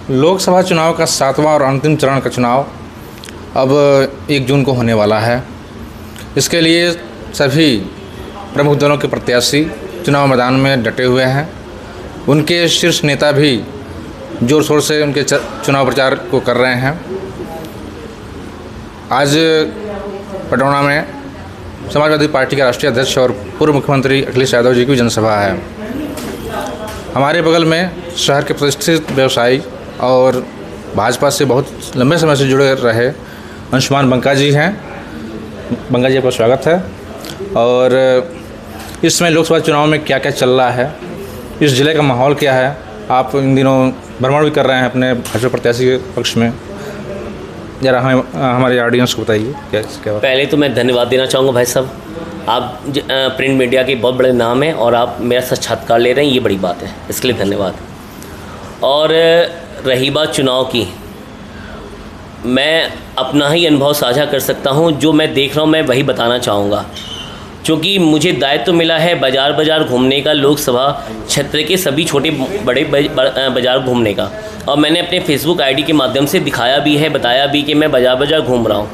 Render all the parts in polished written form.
लोकसभा चुनाव का 7वां और अंतिम चरण का चुनाव अब 1 जून को होने वाला है। इसके लिए सभी प्रमुख दलों के प्रत्याशी चुनाव मैदान में डटे हुए हैं। उनके शीर्ष नेता भी जोर शोर से उनके चुनाव प्रचार को कर रहे हैं। आज पटौना में समाजवादी पार्टी के राष्ट्रीय अध्यक्ष और पूर्व मुख्यमंत्री अखिलेश यादव जी की जनसभा है। हमारे बगल में शहर के प्रतिष्ठित व्यवसायी और भाजपा से बहुत लंबे समय से जुड़े रहे अंशुमान बंका जी हैं। बंका जी, आपका स्वागत है। और इस समय लोकसभा चुनाव में क्या क्या चल रहा है, इस ज़िले का माहौल क्या है? आप इन दिनों भ्रमण भी कर रहे हैं अपने भाजपा प्रत्याशी के पक्ष में, ज़रा हमारे ऑडियंस को बताइए क्या। पहले तो मैं धन्यवाद देना चाहूँगा भाई साहब, आप प्रिंट मीडिया के बहुत बड़े नाम हैं और आप मेरा साक्षात्कार ले रहे हैं, ये बड़ी बात है, इसके लिए धन्यवाद। और रही बात चुनाव की, मैं अपना ही अनुभव साझा कर सकता हूँ। जो मैं देख रहा हूँ मैं वही बताना चाहूँगा, क्योंकि मुझे दायित्व मिला है बाज़ार बाज़ार घूमने का, लोकसभा क्षेत्र के सभी छोटे बड़े बाज़ार घूमने का। और मैंने अपने फेसबुक आईडी के माध्यम से दिखाया भी है, बताया भी कि मैं बाज़ार बाज़ार घूम रहा हूँ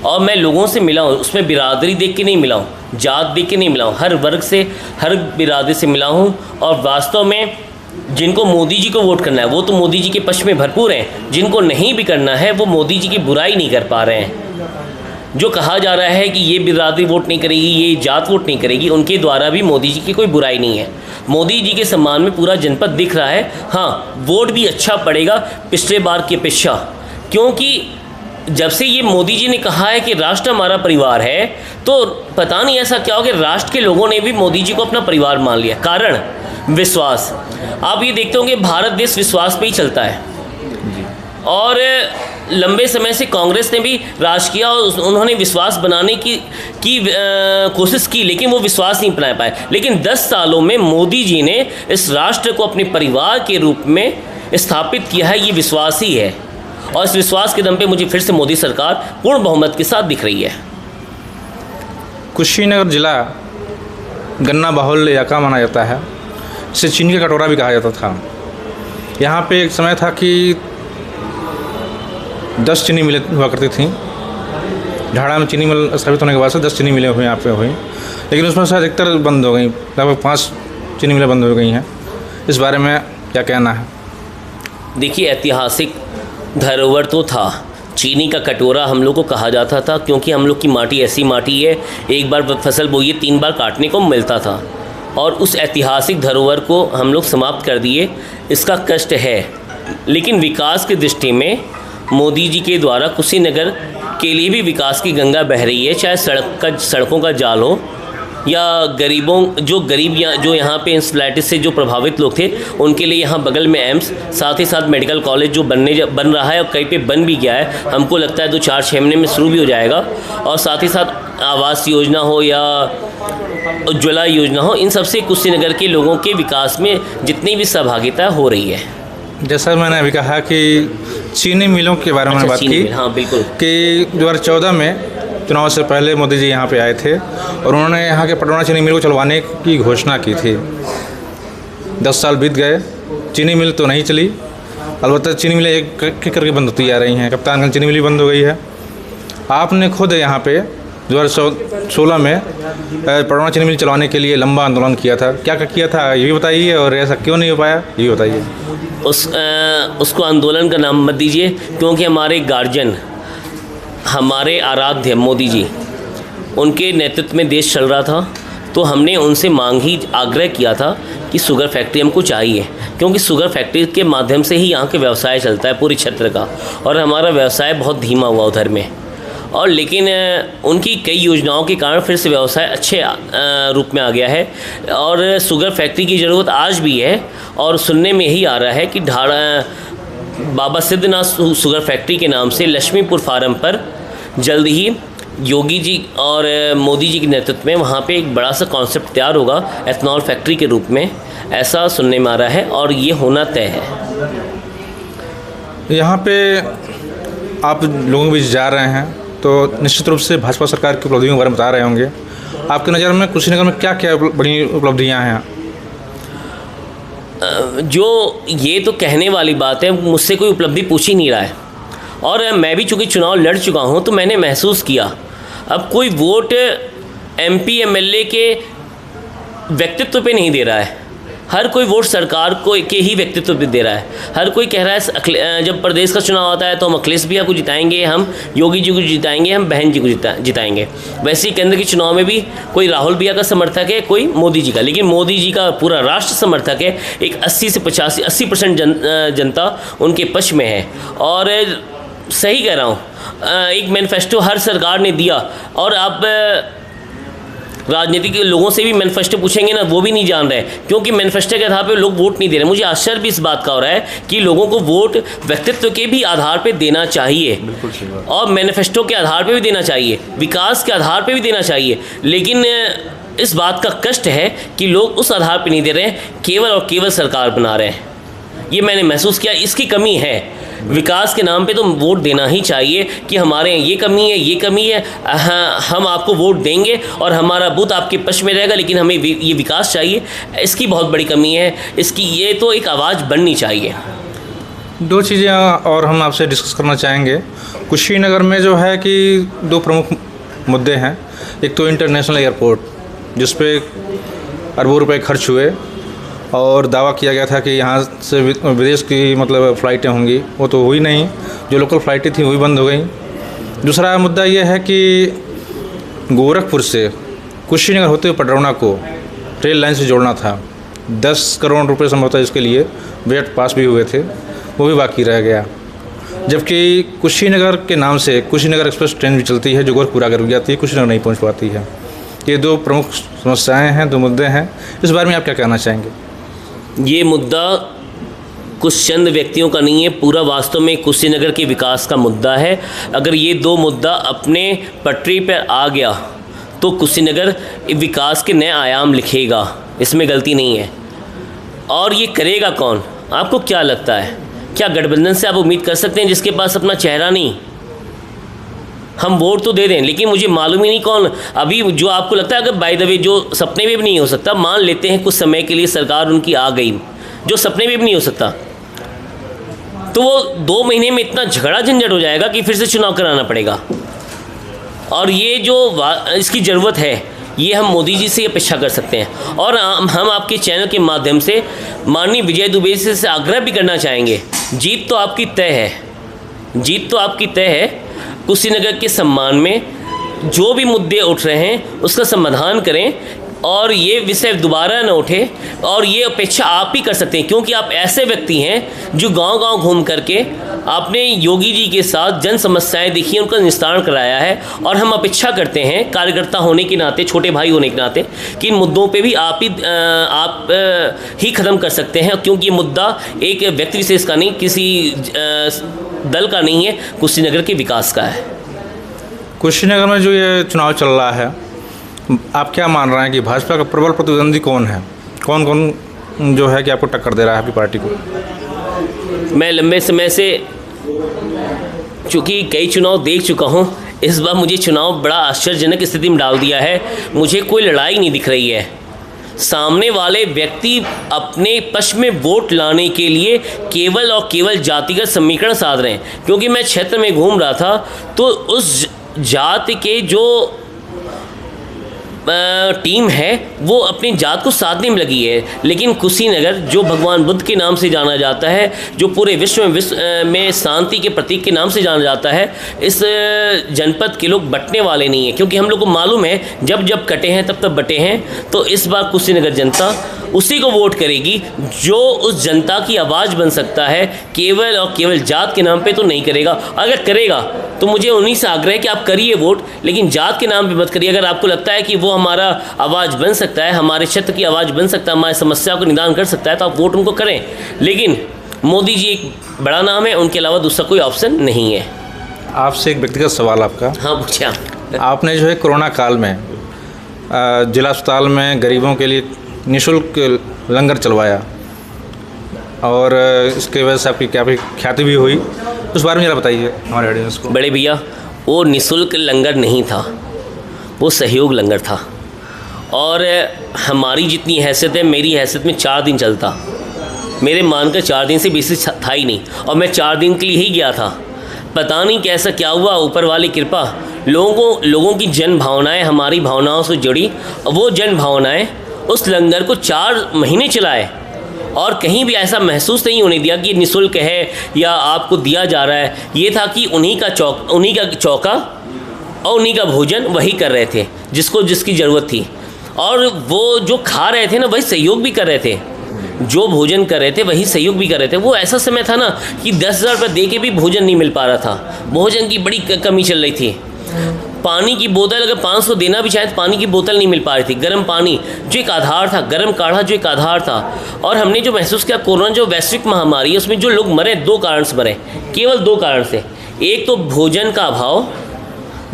और मैं लोगों से मिला हूँ। उसमें बिरादरी देख के नहीं मिला हूँ, जात देख के नहीं मिला हूँ, हर वर्ग से, हर बिरादरी से मिला हूँ। और वास्तव में जिनको मोदी जी को वोट करना है वो तो मोदी जी के पक्ष में भरपूर हैं, जिनको नहीं भी करना है वो मोदी जी की बुराई नहीं कर पा रहे हैं। जो कहा जा रहा है कि ये बिरादरी वोट नहीं करेगी, ये जात वोट नहीं करेगी, उनके द्वारा भी मोदी जी की कोई बुराई नहीं है। मोदी जी के सम्मान में पूरा जनपद दिख रहा है। हाँ, वोट भी अच्छा पड़ेगा पिछले बार की अपेक्षा, क्योंकि जब से ये मोदी जी ने कहा है कि राष्ट्र हमारा परिवार है, तो पता नहीं ऐसा क्या हो कि राष्ट्र के लोगों ने भी मोदी जी को अपना परिवार मान लिया। कारण विश्वास। आप ये देखते होंगे भारत देश विश्वास पे ही चलता है। और लंबे समय से कांग्रेस ने भी राज किया और उन्होंने विश्वास बनाने की कोशिश की, लेकिन वो विश्वास नहीं बना पाए। लेकिन 10 सालों में मोदी जी ने इस राष्ट्र को अपने परिवार के रूप में स्थापित किया है। ये विश्वास ही है और इस विश्वास के दम पे मुझे फिर से मोदी सरकार पूर्ण बहुमत के साथ दिख रही है। कुशीनगर जिला गन्ना बाहुल इलाका माना जाता है, इसे चीनी का कटोरा भी कहा जाता था। यहाँ पे एक समय था कि 10 चीनी मिलें हुआ करती थी। झाड़ा में चीनी मिल स्थापित होने के बाद से 10 चीनी मिलें हुए यहाँ पे हुई, लेकिन उसमें से अधिकतर बंद हो गई। लगभग 5 चीनी मिलें बंद हो गई हैं। इस बारे में क्या कहना है? देखिए, ऐतिहासिक धरोहर तो था। चीनी का कटोरा हम लोग को कहा जाता था, क्योंकि हम लोग की माटी ऐसी माटी है, एक बार फसल बोइए 3 बार काटने को मिलता था। और उस ऐतिहासिक धरोहर को हम लोग समाप्त कर दिए। इसका कष्ट है, लेकिन विकास की दृष्टि में मोदी जी के द्वारा कुशीनगर के लिए भी विकास की गंगा बह रही है। चाहे सड़कों का जाल हो या गरीबों जो यहाँ पे इंसेफ्लाइटिस से जो प्रभावित लोग थे उनके लिए यहाँ बगल में एम्स, साथ ही साथ मेडिकल कॉलेज जो बन रहा है और कहीं पे बन भी गया है। हमको लगता है 2-4-6 महीने में शुरू भी हो जाएगा। और साथ ही साथ आवास योजना हो या उज्ज्वला योजना हो, इन सबसे कुशीनगर के लोगों के विकास में जितनी भी सहभागिता हो रही है। जैसा मैंने अभी कहा कि चीनी मिलों के बारे में बात की, हाँ बिल्कुल, कि 2014 में चुनाव से पहले मोदी जी यहाँ पे आए थे और उन्होंने यहाँ के पटौना चीनी मिल को चलवाने की घोषणा की थी। 10 साल बीत गए, चीनी मिल तो नहीं चली। अलबत्ता चीनी मिलें एक करके बंद होती जा रही हैं। कप्तानगंज चीनी मिल भी बंद हो गई है। आपने खुद यहाँ पे 2016 में पटौना चीनी मिल चलवाने के लिए लंबा आंदोलन किया था। क्या किया था ये भी बताइए, और ऐसा क्यों नहीं हो पाया ये भी बताइए। उसको आंदोलन का नाम मत दीजिए, क्योंकि हमारे गार्जियन, हमारे आराध्य मोदी जी, उनके नेतृत्व में देश चल रहा था। तो हमने उनसे आग्रह किया था कि शुगर फैक्ट्री हमको चाहिए, क्योंकि शुगर फैक्ट्री के माध्यम से ही यहाँ के व्यवसाय चलता है पूरी क्षेत्र का, और हमारा व्यवसाय बहुत धीमा हुआ उधर में। और लेकिन उनकी कई योजनाओं के कारण फिर से व्यवसाय अच्छे रूप में आ गया है और शुगर फैक्ट्री की ज़रूरत आज भी है। और सुनने में यही आ रहा है कि बाबा सिद्धनाथ शुगर फैक्ट्री के नाम से लक्ष्मीपुर फार्म पर जल्द ही योगी जी और मोदी जी के नेतृत्व में वहाँ पे एक बड़ा सा कॉन्सेप्ट तैयार होगा एथनॉल फैक्ट्री के रूप में, ऐसा सुनने में आ रहा है और ये होना तय है। यहाँ पे आप लोगों के बीच जा रहे हैं तो निश्चित रूप से भाजपा सरकार की उपलब्धियों के बारे में बता रहे होंगे। आपकी नज़र में कुशीनगर में क्या क्या बड़ी उपलब्धियाँ हैं? जो ये तो कहने वाली बात है, मुझसे कोई उपलब्धि पूछ ही नहीं रहा है। और मैं भी चूँकि चुनाव लड़ चुका हूँ तो मैंने महसूस किया, अब कोई वोट MP MLA के व्यक्तित्व पे नहीं दे रहा है, हर कोई वोट सरकार को के ही व्यक्तित्व पे दे रहा है। हर कोई कह रहा है जब प्रदेश का चुनाव आता है तो हम अखिलेश भैया को जिताएंगे, हम योगी जी को जिताएंगे, हम बहन जी को जिताएंगे। वैसे ही केंद्र के चुनाव में भी कोई राहुल भैया का समर्थक है, कोई मोदी जी का, लेकिन मोदी जी का पूरा राष्ट्र समर्थक है। एक 80 से 80% जनता उनके पक्ष में है। और सही कह रहा हूँ, एक मैनिफेस्टो हर सरकार ने दिया, और आप राजनीतिक लोगों से भी मैनिफेस्टो पूछेंगे ना, वो भी नहीं जान रहे, क्योंकि मैनिफेस्टो के आधार पे लोग वोट नहीं दे रहे। मुझे आश्चर्य भी इस बात का हो रहा है कि लोगों को वोट व्यक्तित्व के भी आधार पे देना चाहिए, और मैनिफेस्टो के आधार पे भी देना चाहिए, विकास के आधार पे भी देना चाहिए। लेकिन इस बात का कष्ट है कि लोग उस आधार पे नहीं दे रहे हैं, केवल और केवल सरकार बना रहे हैं। ये मैंने महसूस किया, इसकी कमी है। विकास के नाम पे तो वोट देना ही चाहिए कि हमारे ये कमी है, ये कमी है, हम आपको वोट देंगे और हमारा बूथ आपके पक्ष में रहेगा, लेकिन हमें ये विकास चाहिए। इसकी बहुत बड़ी कमी है, इसकी ये तो एक आवाज़ बननी चाहिए। दो चीज़ें और हम आपसे डिस्कस करना चाहेंगे। कुशीनगर में जो है कि दो प्रमुख मुद्दे हैं। एक तो इंटरनेशनल एयरपोर्ट, जिस पे अरबों रुपए खर्च हुए और दावा किया गया था कि यहाँ से विदेश की मतलब फ़्लाइटें होंगी, वो तो हुई नहीं। जो लोकल फ़्लाइटें थी वही बंद हो गई। दूसरा मुद्दा ये है कि गोरखपुर से कुशीनगर होते हुए पडरौना को रेल लाइन से जोड़ना था। 10 करोड़ रुपए संभवतः इसके लिए बजट पास भी हुए थे, वो भी बाकी रह गया। जबकि कुशीनगर के नाम से कुशीनगर एक्सप्रेस ट्रेन भी चलती है जो गोरखपुर आकर रुक जाती है, कुशीनगर नहीं पहुँच पाती है। ये दो प्रमुख समस्याएँ हैं, दो मुद्दे हैं। इस बारे में आप क्या कहना चाहेंगे? ये मुद्दा कुछ चंद व्यक्तियों का नहीं है, पूरा वास्तव में कुशीनगर के विकास का मुद्दा है। अगर ये दो मुद्दा अपने पटरी पर आ गया तो कुशीनगर विकास के नए आयाम लिखेगा, इसमें गलती नहीं है। और ये करेगा कौन? आपको क्या लगता है? क्या गठबंधन से आप उम्मीद कर सकते हैं जिसके पास अपना चेहरा नहीं? हम वोट तो दे दें, लेकिन मुझे मालूम ही नहीं कौन। अभी जो आपको लगता है, अगर बाय द वे जो सपने में भी नहीं हो सकता, मान लेते हैं कुछ समय के लिए सरकार उनकी आ गई, जो सपने में भी नहीं हो सकता, तो वो 2 महीने में इतना झगड़ा झंझट हो जाएगा कि फिर से चुनाव कराना पड़ेगा। और ये जो इसकी ज़रूरत है, ये हम मोदी जी से अपेक्षा कर सकते हैं। और हम आपके चैनल के माध्यम से माननीय विजय दुबे से आग्रह भी करना चाहेंगे, जीत तो आपकी तय है, जीत तो आपकी तय है। कुशीनगर के सम्मान में जो भी मुद्दे उठ रहे हैं उसका समाधान करें, और ये विषय दोबारा न उठे। और ये अपेक्षा आप ही कर सकते हैं, क्योंकि आप ऐसे व्यक्ति हैं जो गांव-गांव घूम करके आपने योगी जी के साथ जन समस्याएं देखी, उनका निस्तारण कराया है। और हम अपेक्षा करते हैं कार्यकर्ता होने के नाते, छोटे भाई होने के नाते, कि इन मुद्दों पे भी आप ही ख़त्म कर सकते हैं, क्योंकि ये मुद्दा एक व्यक्ति विशेष का नहीं, किसी दल का नहीं है, कुशीनगर के विकास का है। कुशीनगर में जो ये चुनाव चल रहा है, आप क्या मान रहे हैं कि भाजपा का प्रबल प्रतिद्वंदी कौन है? कौन कौन जो है कि आपको टक्कर दे रहा है आपकी पार्टी को? मैं लंबे समय से चूँकि कई चुनाव देख चुका हूँ, इस बार मुझे चुनाव बड़ा आश्चर्यजनक स्थिति में डाल दिया है। मुझे कोई लड़ाई नहीं दिख रही है। सामने वाले व्यक्ति अपने पक्ष में वोट लाने के लिए केवल और केवल जातिगत समीकरण साध रहे हैं। क्योंकि मैं क्षेत्र में घूम रहा था तो उस जाति के जो टीम है वो अपनी जात को साधने में लगी है। लेकिन कुशीनगर जो भगवान बुद्ध के नाम से जाना जाता है, जो पूरे विश्व में शांति के प्रतीक के नाम से जाना जाता है, इस जनपद के लोग बंटने वाले नहीं हैं। क्योंकि हम लोग को मालूम है जब जब कटे हैं तब तब बटे हैं। तो इस बार कुशीनगर जनता उसी को वोट करेगी जो उस जनता की आवाज़ बन सकता है, केवल और केवल जात के नाम पे तो नहीं करेगा। अगर करेगा तो मुझे उन्हीं से आग्रह है कि आप करिए वोट, लेकिन जात के नाम पे मत करिए। अगर आपको लगता है कि वो हमारा आवाज़ बन सकता है, हमारे क्षेत्र की आवाज़ बन सकता है, हमारी समस्या को निदान कर सकता है, तो आप वोट उनको करें। लेकिन मोदी जी एक बड़ा नाम है, उनके अलावा दूसरा कोई ऑप्शन नहीं है। आपसे एक व्यक्तिगत सवाल आपका। हाँ पूछिए। आपने जो है कोरोना काल में जिला अस्पताल में गरीबों के लिए निःशुल्क लंगर चलवाया, और इसके वजह से आपकी क्या ख्याति भी हुई, उस बारे में ज़रा बताइए हमारे ऑडियंस को। बड़े भैया, वो निःशुल्क लंगर नहीं था, वो सहयोग लंगर था। और हमारी जितनी हैसियत है, मेरी हैसियत में 4 दिन चलता। मेरे मानकर 4 दिन से बेसी था ही नहीं, और मैं 4 दिन के लिए ही गया था। पता नहीं कैसा क्या हुआ, ऊपर वाली कृपा, लोगों की जन भावनाएं हमारी भावनाओं से जुड़ी। वो जन भावनाएं उस लंगर को 4 महीने चलाए और कहीं भी ऐसा महसूस नहीं होने दिया कि निःशुल्क है या आपको दिया जा रहा है। ये था कि उन्हीं का चौका और उन्हीं का भोजन वही कर रहे थे जिसको जिसकी ज़रूरत थी, और वो जो खा रहे थे ना वही सहयोग भी कर रहे थे, जो भोजन कर रहे थे वही सहयोग भी कर रहे थे। वो ऐसा समय था ना कि 10,000 रुपये दे के भी भोजन नहीं मिल पा रहा था, भोजन की बड़ी कमी चल रही थी। पानी की बोतल अगर 500 देना भी चाहे तो पानी की बोतल नहीं मिल पा रही थी। गर्म पानी जो एक आधार था, गर्म काढ़ा जो एक आधार था। और हमने जो महसूस किया, कोरोना जो वैश्विक महामारी है उसमें जो लोग मरे 2 कारण से मरे, केवल 2 कारण से। एक तो भोजन का अभाव,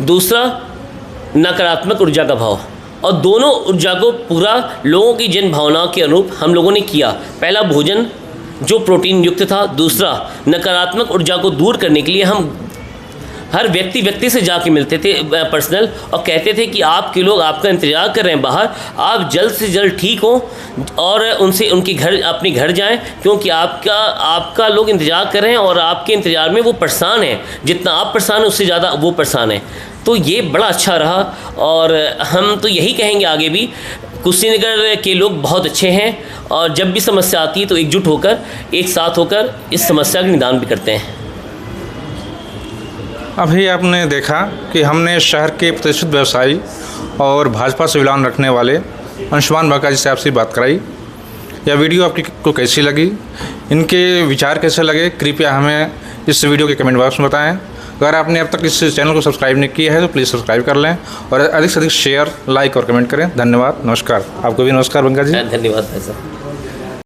दूसरा नकारात्मक ऊर्जा का अभाव, और दोनों ऊर्जा को पूरा लोगों की जन भावनाओं के अनुरूप हम लोगों ने किया। पहला भोजन जो प्रोटीन युक्त था, दूसरा नकारात्मक ऊर्जा को दूर करने के लिए हम हर व्यक्ति से जाके मिलते थे पर्सनल, और कहते थे कि आपके लोग आपका इंतज़ार कर रहे हैं बाहर, आप जल्द से जल्द ठीक हो और उनसे उनके घर अपने घर जाएं, क्योंकि आपका लोग इंतज़ार कर रहे हैं और आपके इंतज़ार में वो परेशान हैं। जितना आप परेशान हैं उससे ज़्यादा वो परेशान हैं। तो ये बड़ा अच्छा रहा, और हम तो यही कहेंगे आगे भी, कुशीनगर के लोग बहुत अच्छे हैं और जब भी समस्या आती है तो एकजुट होकर, एक साथ होकर इस समस्या का निदान भी करते हैं। अभी आपने देखा कि हमने शहर के प्रतिष्ठित व्यवसायी और भाजपा से विलान रखने वाले अंशुमान बाका जी से आपसे बात कराई। यह वीडियो आपको कैसी लगी, इनके विचार कैसे लगे, कृपया हमें इस वीडियो के कमेंट बॉक्स में बताएं। अगर आपने अब तक इस चैनल को सब्सक्राइब नहीं किया है तो प्लीज़ सब्सक्राइब कर लें और अधिक से अधिक शेयर, लाइक और कमेंट करें। धन्यवाद, नमस्कार। आपको भी नमस्कार बंगा जी। धन्यवाद भाई साहब।